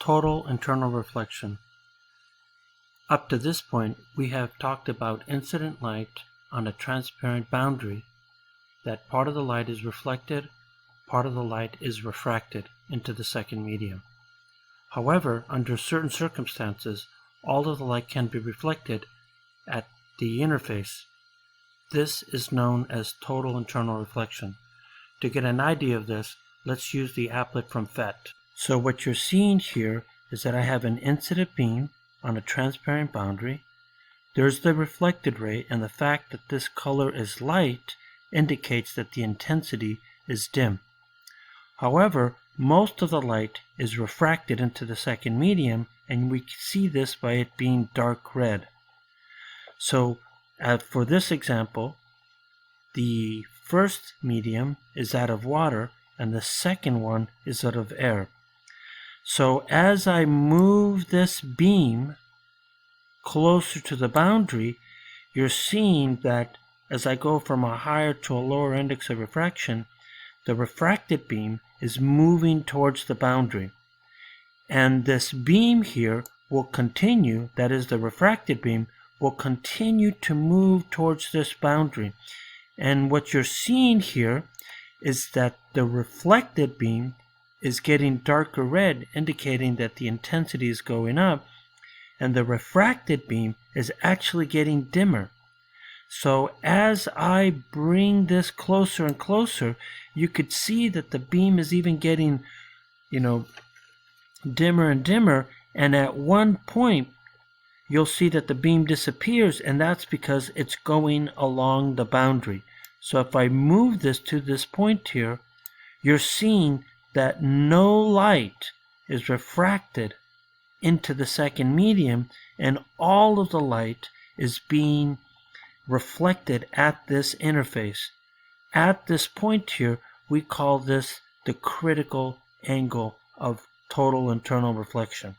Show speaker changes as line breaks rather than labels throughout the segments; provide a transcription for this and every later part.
Total internal reflection. Up to this point, we have talked about incident light on a transparent boundary, that part of the light is reflected, part of the light is refracted into the second medium. However, under certain circumstances, all of the light can be reflected at the interface. This is known as total internal reflection. To get an idea of this, let's use the applet from Phys4C. So what you're seeing here is that I have an incident beam on a transparent boundary. There's the reflected ray, and the fact that this color is light indicates that the intensity is dim. However, most of the light is refracted into the second medium, and we see this by it being dark red. So for this example, the first medium is that of water, and the second one is that of air. So as I move this beam closer to the boundary, you're seeing that as I go from a higher to a lower index of refraction, the refracted beam is moving towards the boundary. And this beam here will continue, that is the refracted beam, will continue to move towards this boundary. And what you're seeing here is that the reflected beam is getting darker red, indicating that the intensity is going up, and the refracted beam is actually getting dimmer. So as I bring this closer and closer, you could see that the beam is even getting, dimmer and dimmer, and at one point you'll see that the beam disappears, and that's because it's going along the boundary. So if I move this to this point here, you're seeing that no light is refracted into the second medium, and all of the light is being reflected at this interface. At this point here, we call this the critical angle of total internal reflection.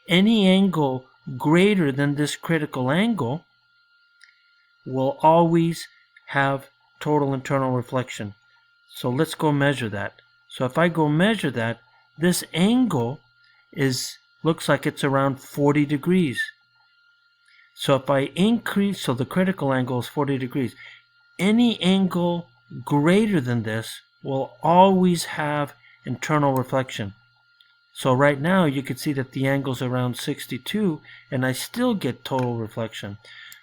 Any angle greater than this critical angle will always have total internal reflection. So let's go measure that. So if I go measure that, this angle looks like it's around 40 degrees. So if I increase, so the critical angle is 40 degrees. Any angle greater than this will always have internal reflection. So right now you can see that the angle's around 62, and I still get total reflection.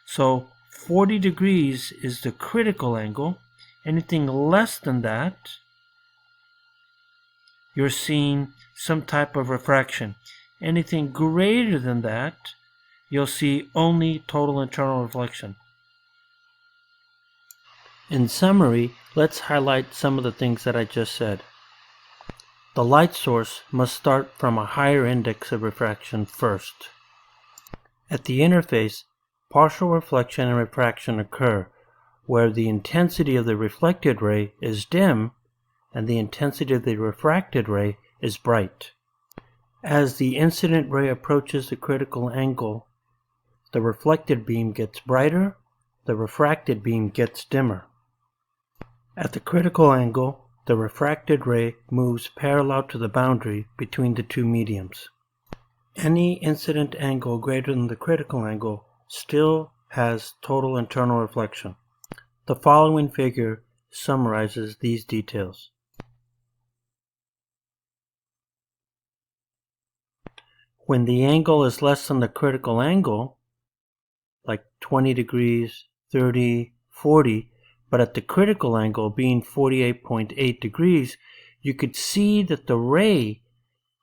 So 40 degrees is the critical angle. Anything less than that, you're seeing some type of refraction. Anything greater than that, you'll see only total internal reflection. In summary, let's highlight some of the things that I just said. The light source must start from a higher index of refraction first. At the interface, partial reflection and refraction occur, where the intensity of the reflected ray is dim and the intensity of the refracted ray is bright. As the incident ray approaches the critical angle, the reflected beam gets brighter, the refracted beam gets dimmer. At the critical angle, the refracted ray moves parallel to the boundary between the two mediums. Any incident angle greater than the critical angle still has total internal reflection. The following figure summarizes these details. When the angle is less than the critical angle, like 20 degrees, 30, 40, but at the critical angle being 48.8 degrees, you could see that the ray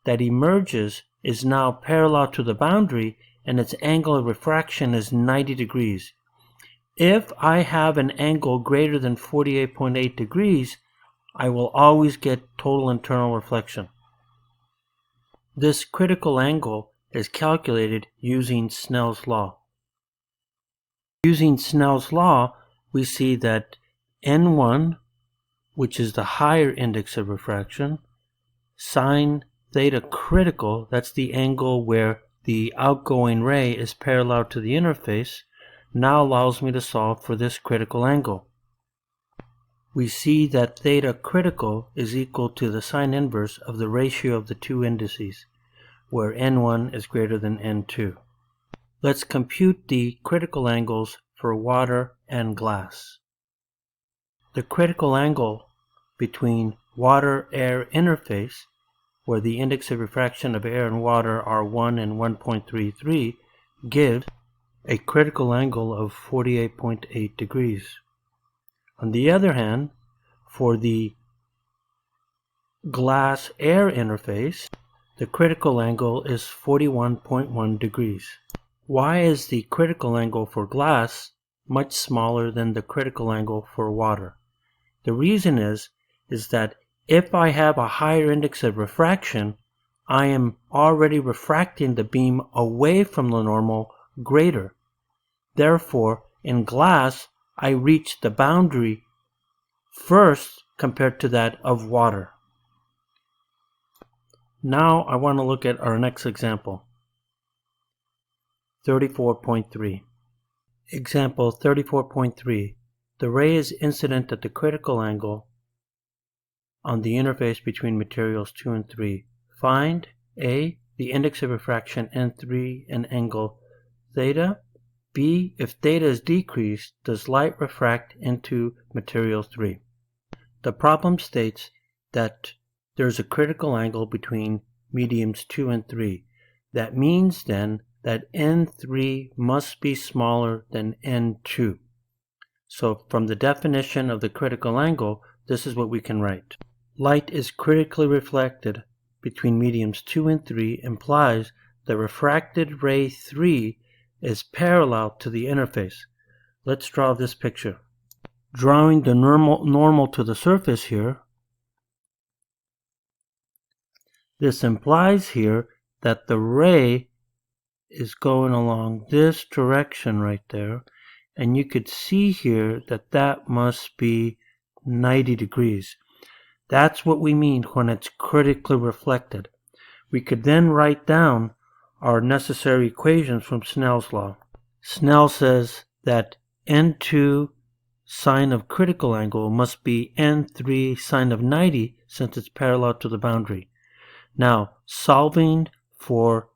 that emerges is now parallel to the boundary, and its angle of refraction is 90 degrees. If I have an angle greater than 48.8 degrees, I will always get total internal reflection. This critical angle is calculated using Snell's law. Using Snell's law, we see that N1, which is the higher index of refraction, sine theta critical, that's the angle where the outgoing ray is parallel to the interface, now allows me to solve for this critical angle. we see that theta critical is equal to the sine inverse of the ratio of the two indices, where n1 is greater than n2. Let's compute the critical angles for water and glass. The critical angle between water-air interface, where the index of refraction of air and water are 1 and 1.33, gives a critical angle of 48.8 degrees. On the other hand, for the glass-air interface, the critical angle is 41.1 degrees. Why is the critical angle for glass much smaller than the critical angle for water? The reason is that if I have a higher index of refraction, I am already refracting the beam away from the normal greater. Therefore, in glass, I reach the boundary first compared to that of water. Now I want to look at our next example, 34.3. Example 34.3. The ray is incident at the critical angle on the interface between materials 2 and 3. Find A, the index of refraction N3 and angle theta. B, if theta is decreased, does light refract into material 3? The problem states that there's a critical angle between mediums 2 and 3. That means then that N3 must be smaller than N2. So from the definition of the critical angle, this is what we can write. Light is critically reflected between mediums 2 and 3 implies the refracted ray 3 is parallel to the interface. Let's draw this picture. Drawing the normal to the surface here, this implies here that the ray is going along this direction right there, and you could see here that that must be 90 degrees. That's what we mean when it's critically reflected. We could then write down our necessary equations from Snell's law. Snell says that N2 sine of critical angle must be N3 sine of 90 since it's parallel to the boundary. Now, solving for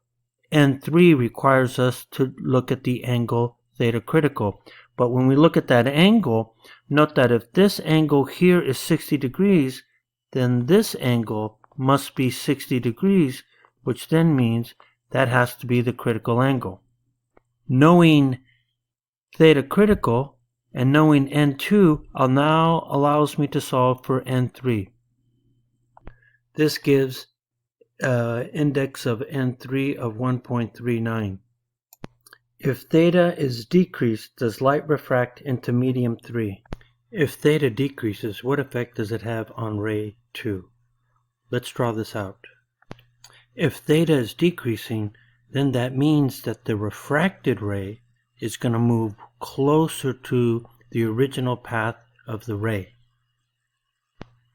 N3 requires us to look at the angle theta critical. But when we look at that angle, note that if this angle here is 60 degrees, then this angle must be 60 degrees, which then means that has to be the critical angle. Knowing theta critical and knowing N2 now allows me to solve for N3. This gives index of N3 of 1.39. If theta is decreased, does light refract into medium 3? If theta decreases, what effect does it have on ray 2? Let's draw this out. If theta is decreasing, then that means that the refracted ray is going to move closer to the original path of the ray.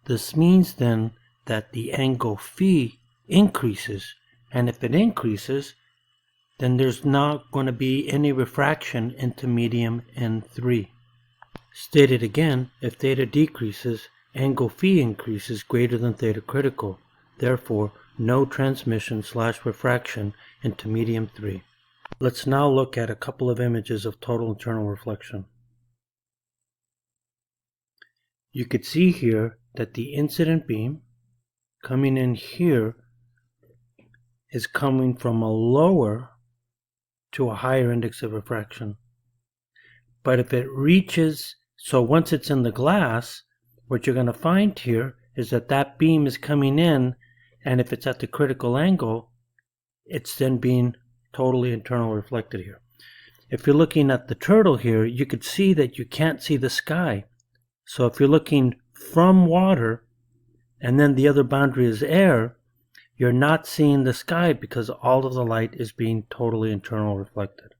This means then that the angle phi increases, and if it increases, then there's not going to be any refraction into medium N3. Stated again, if theta decreases, angle phi increases greater than theta critical. Therefore, no transmission/refraction into medium 3. Let's now look at a couple of images of total internal reflection. You could see here that the incident beam coming in here is coming from a lower to a higher index of refraction. But if it reaches, so once it's in the glass, what you're going to find here is that that beam is coming in, and if it's at the critical angle, it's then being totally internal reflected here. If you're looking at the turtle here, you could see that you can't see the sky. So if you're looking from water, and then the other boundary is air, you're not seeing the sky because all of the light is being totally internal reflected.